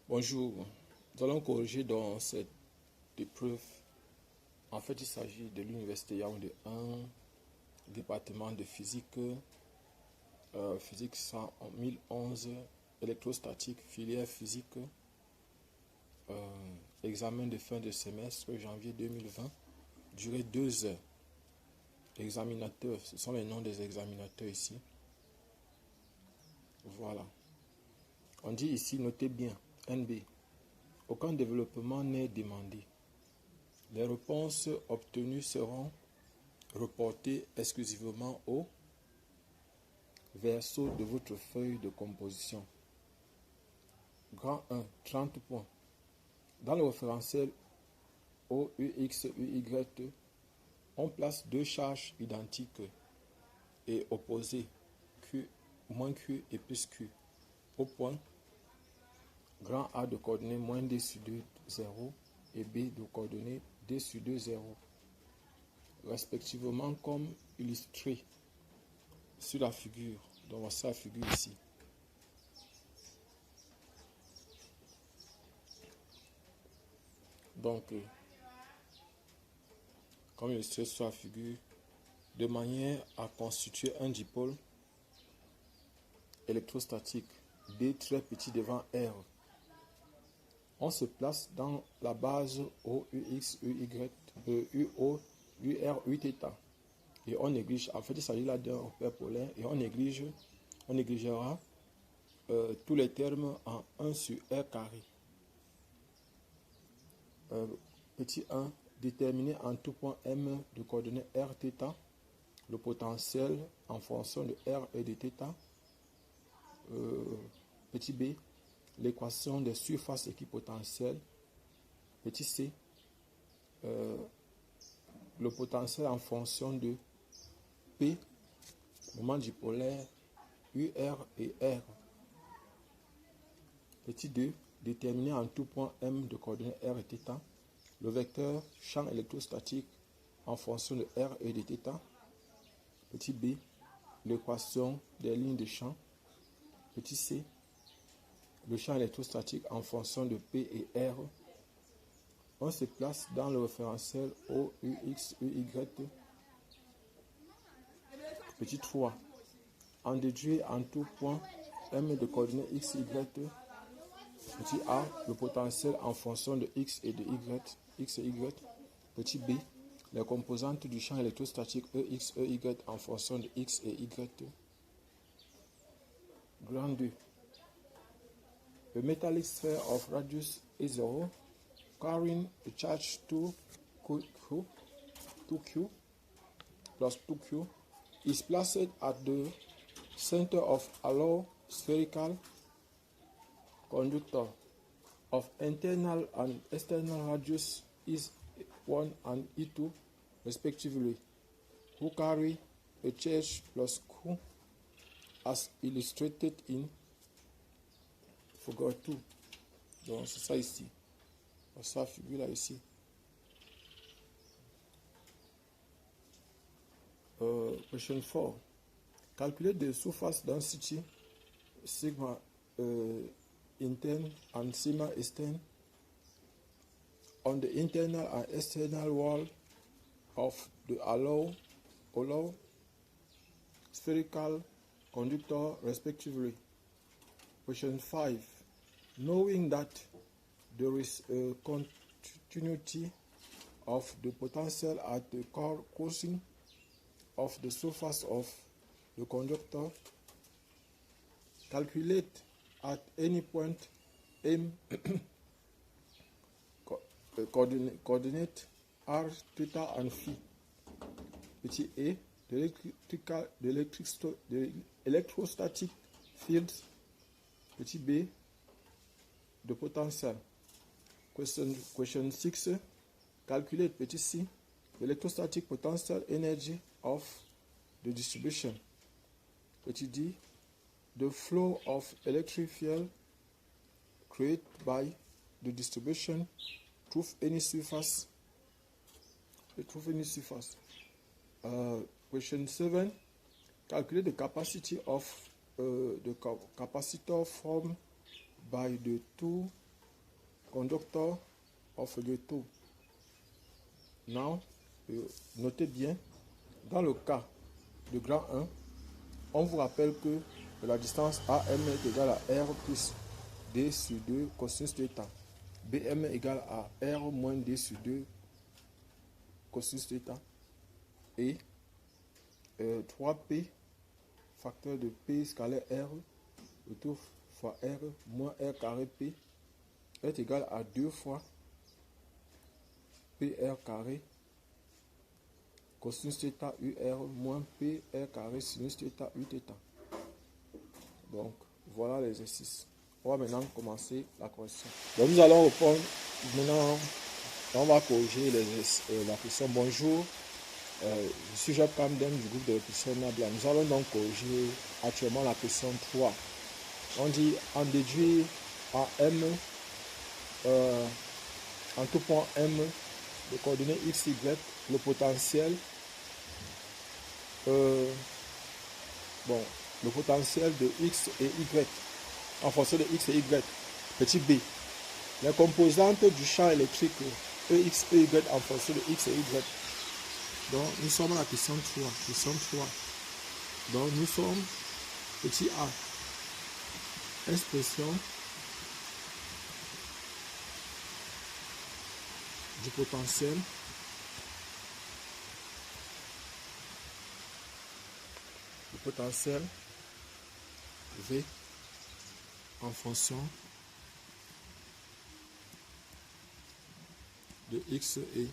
Bonjour, nous allons corriger dans cette épreuve. En fait, il s'agit de l'Université Yaoundé 1, département de physique, physique 1011, électrostatique, filière physique, examen de fin de semestre, janvier 2020, durée 2 heures. Examinateurs, ce sont les noms des examinateurs ici. Voilà. On dit ici, notez bien, NB. Aucun développement n'est demandé. Les réponses obtenues seront reportées exclusivement au verso de votre feuille de composition. Grand 1, 30 points. Dans le référentiel OUX, UY, on place deux charges identiques et opposées, Q, moins Q et plus Q, au point grand A de coordonnées moins D sur 2, 0 et B de coordonnées D sur 2, 0, respectivement comme illustré sur la figure. Donc voici la figure ici. Donc, comme illustré sur la figure, de manière à constituer un dipôle électrostatique D très petit devant R, on se place dans la base OUX, UY, UO, UR, Uθ. Et on néglige, en fait il s'agit là d'un repère polaire, et on négligera tous les termes en 1 sur R carré. Petit 1, déterminer en tout point M de coordonnées Rθ le potentiel en fonction de R et de θ. Petit B, l'équation des surfaces équipotentielles. Petit C, le potentiel en fonction de P, moment dipolaire, UR et R. Petit 2, déterminer en tout point M de coordonnées R et θ le vecteur champ électrostatique en fonction de R et de θ. Petit B, l'équation des lignes de champ. Petit C, le champ électrostatique en fonction de P et R. On se place dans le référentiel OUX, UY. Petit 3, en déduire en tout point M de coordonnées X, Y. Petit A, le potentiel en fonction de X et de Y, X et Y. Petit B, les composantes du champ électrostatique EX, EY en fonction de X et Y. Grand 2. The metallic sphere of radius A0 carrying a charge 2Q plus 2Q is placed at the center of alloy spherical conductor of internal and external radius E1 and E2 respectively, who carry a charge plus Q as illustrated in figure 2. Donc c'est ça ici. Ça figure là ici. Question 4. Calculate the surface density sigma interne and sigma externe on the internal and external wall of the alloy spherical conductor respectively. Question 5. Knowing that there is a continuity of the potential at the crossing of the surface of the conductor, calculate at any point M coordinate R, theta and phi. Petit A, the electrostatic fields. Petit B, the potential. Question 6. Calculate petit C, the electrostatic potential energy of the distribution. Petit D, the flow of electric field created by the distribution through any surface. Question 7. Calculate the capacity of the capacitor formed by the two conductor of the tour. Now, notez bien, dans le cas de grand 1, on vous rappelle que la distance AM est égale à R plus D sur 2 cosinus θ. BM est égal à R moins D sur 2 cosinus θ. Et 3P, facteur de P scalaire R, retour fois R moins R carré P, est égal à 2 fois PR carré cosinus θ UR moins PR carré sinus θ Uθ. Donc, voilà l'exercice. On va maintenant commencer la correction. Donc, nous allons reprendre. Maintenant, on va corriger la question. Bonjour, je suis Jacques Camden du groupe de répétition Nabla. Nous allons donc corriger actuellement la question 3. On dit, on déduit à M, en tout point M, de coordonnées x, y, le potentiel, le potentiel de x et y, en fonction de x et y, petit b. Les composantes du champ électrique EX, EY en fonction de x et y. Donc, nous sommes à la question 3. Question 3. Donc, nous sommes petit a. Expression du potentiel V en fonction de x et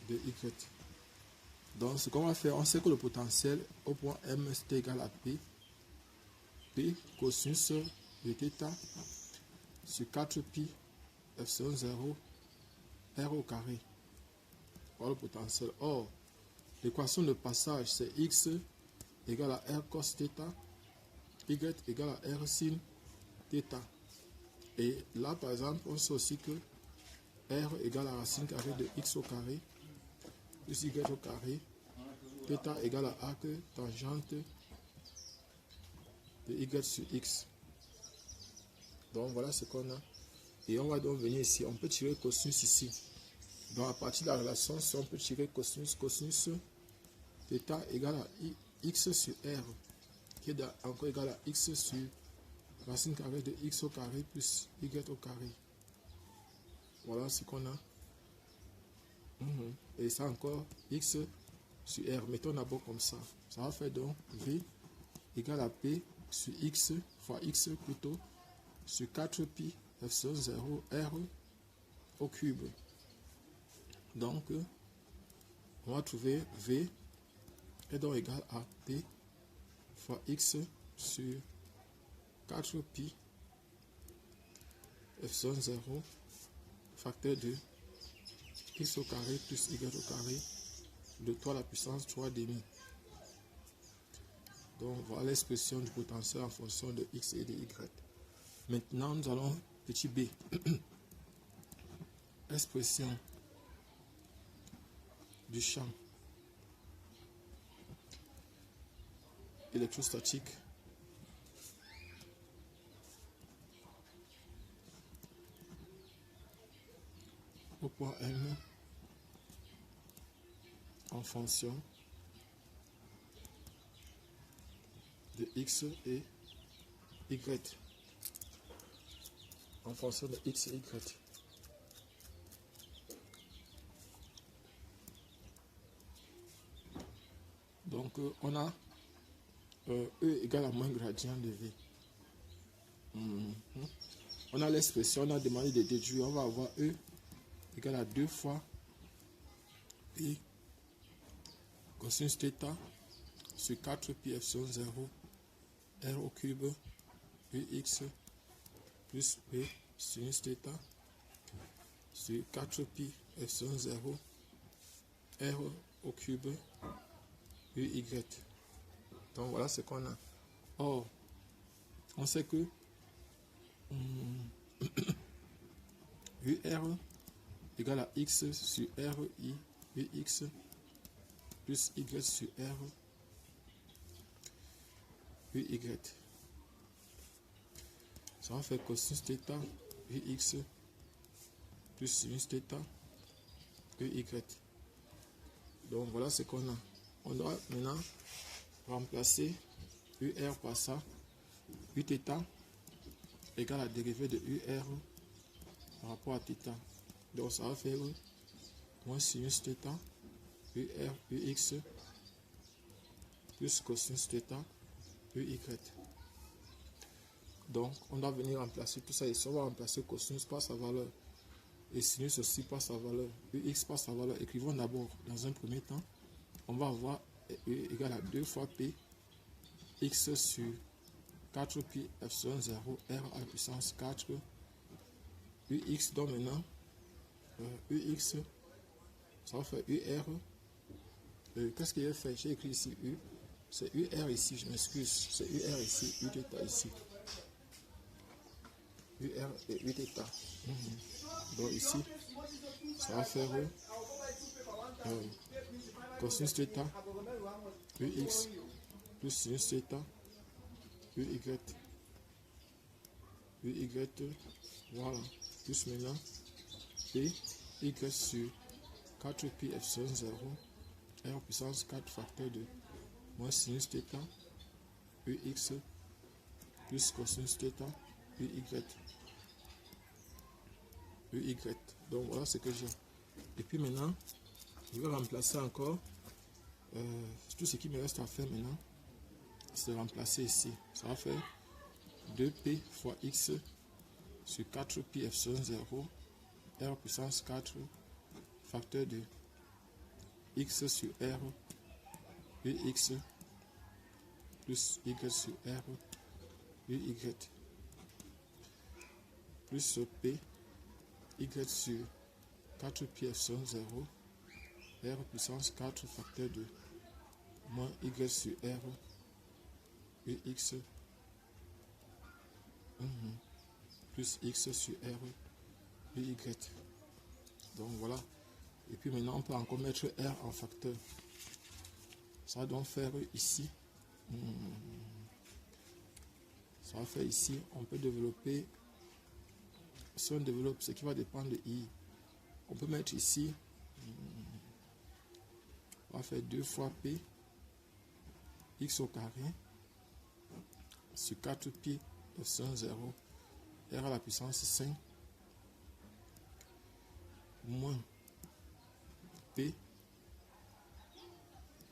de y. Donc ce qu'on va faire, on sait que le potentiel au point M est égal à P cosinus de θ sur 4pi epsilon 0 R au carré. Voilà le potentiel. Or, l'équation de passage c'est x égale à R cos θ, y égale à R sin θ. Et là, par exemple, on sait aussi que R égale à racine carrée de x au carré plus y au carré, θ égale à arc tangente de y sur x. Donc voilà ce qu'on a. Et on va donc venir ici. On peut tirer cosinus ici. Donc à partir de la relation, si on peut tirer cosinus θ égale à x sur R, qui est encore égal à x sur racine carrée de x au carré plus y au carré. Voilà ce qu'on a. Et ça encore x sur R. Mettons d'abord comme ça. Ça va faire donc V égale à P sur x fois x plutôt sur 4pi epsilon 0 R au cube. Donc, on va trouver V est donc égal à P fois x sur 4pi epsilon 0 facteur de x au carré plus y au carré de 3 à la puissance 3 demi. Donc voilà l'expression du potentiel en fonction de x et de y. Maintenant nous allons petit b. Expression du champ électrostatique au point M en fonction de x et y. En fonction de x et y. Donc on a E égale à moins gradient de V. On a l'expression, on a demandé de déduire, on va avoir E égale à 2 fois P cosinus θ sur 4pi epsilon 0 R au cube Ux plus P sinus θ sur 4pi epsilon 0 R au cube Uy. Donc voilà ce qu'on a. Or, on sait que UR égale à X sur RI Ux plus Y sur R Uy. Ça va faire cosinus θ Ux plus sinus θ, EY. Donc voilà ce qu'on a. On doit maintenant remplacer UR par ça. Uθ égale la dérivée de UR par rapport à θ. Donc ça va faire moins sinus θ, UR, UX, plus cosinus θ, UY. Donc on doit venir remplacer tout ça ici. On va remplacer cosinus par sa valeur et sinus aussi par sa valeur, UX par sa valeur. Écrivons d'abord dans un premier temps, on va avoir U égale à 2 fois P X sur 4 pi epsilon 0 R à la puissance 4 UX. Donc maintenant UX ça va faire UR. Qu'est-ce qu'il a fait? J'ai écrit ici U, c'est UR ici, je m'excuse, c'est UR ici, Uθ ici, UR et Uθ. Donc ici ça va faire cosinus θ UX plus sinus θ UY, voilà, plus maintenant P Y sur 4 pi epsilon 0 R puissance 4 facteur de moins sinus θ UX plus cosinus θ UY. Donc voilà ce que j'ai. Et puis maintenant, je vais remplacer encore tout ce qui me reste à faire maintenant. C'est remplacer ici. Ça va faire 2P fois X sur 4 pi epsilon 0 R puissance 4 facteur de X sur R UX plus Y sur R UY plus P Y sur 4 pi epsilon 0 R puissance 4 facteur de moins Y sur R UX plus X sur R UY. Donc voilà. Et puis maintenant on peut encore mettre R en facteur. Ça va donc faire ici. Ça va faire ici. On peut développer. Si on développe, ce qui va dépendre de I. On peut mettre ici. On va faire 2 fois P X au carré sur 4 pi epsilon 0 R à la puissance 5 moins P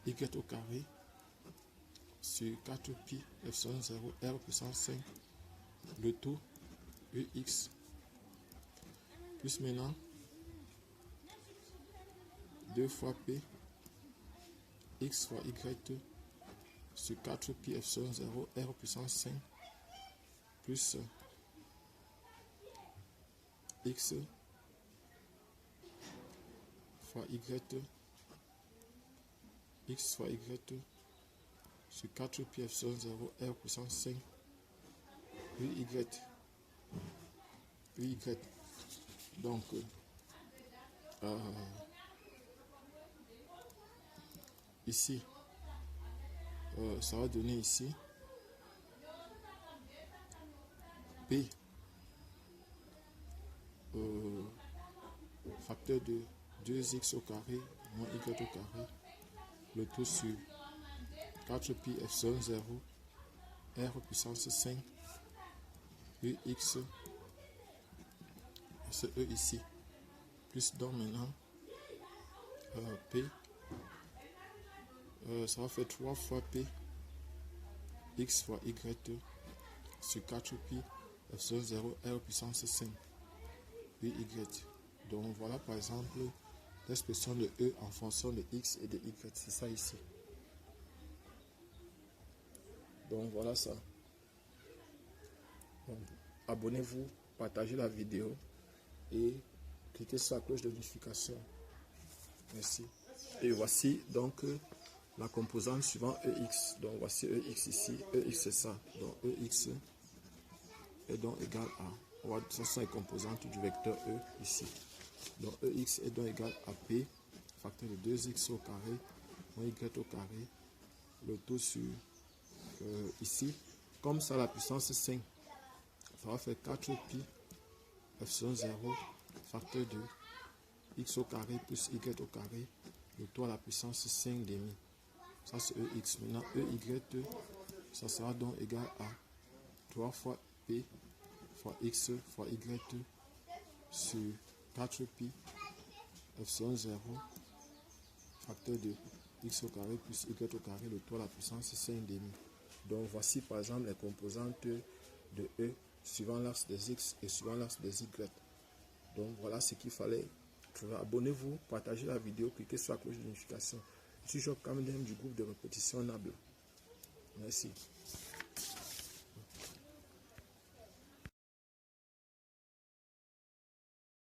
Y au carré sur 4 pi epsilon 0 R puissance 5 le tout UX plus maintenant 2 fois P X fois Y sur 4 pi epsilon 0 R puissance 5 plus X fois Y X fois Y sur 4 pi epsilon 0 R puissance 5 UY. Donc ici ça va donner ici P facteur de 2x au carré moins y au carré le tout sur 4 pi epsilon 0 R puissance 5 UX c'est E ici plus donc maintenant P ça va faire 3 fois P X fois Y sur 4 pi epsilon 0 R puissance 5 UY. Donc voilà par exemple l'expression de E en fonction de X et de Y, c'est ça ici. Donc voilà ça. Abonnez-vous, partagez la vidéo et cliquez sur la cloche de notification. Merci. Et voici donc la composante suivante EX. Donc voici EX ici. EX c'est ça. Donc EX est donc égal à. On va, ce sont les composantes du vecteur E ici. Donc EX est donc égal à P facteur de 2x au carré moins Y au carré. Le tout sur ici. Comme ça la puissance 5. Ça va faire 4 pi epsilon 0 facteur de x au carré plus y au carré, le tout à la puissance 5 demi. Ça c'est EX. Maintenant, EY, ça sera donc égal à 3 fois P fois X fois Y sur 4pi epsilon 0 facteur de x au carré plus y au carré, le tout à la puissance 5 demi. Donc voici par exemple les composantes de E suivant l'axe des x et suivant l'axe des y. Donc voilà ce qu'il fallait. Abonnez-vous, partagez la vidéo, cliquez sur la cloche de notification. Je suis Job Kamdem du groupe de répétition NABLE. Merci.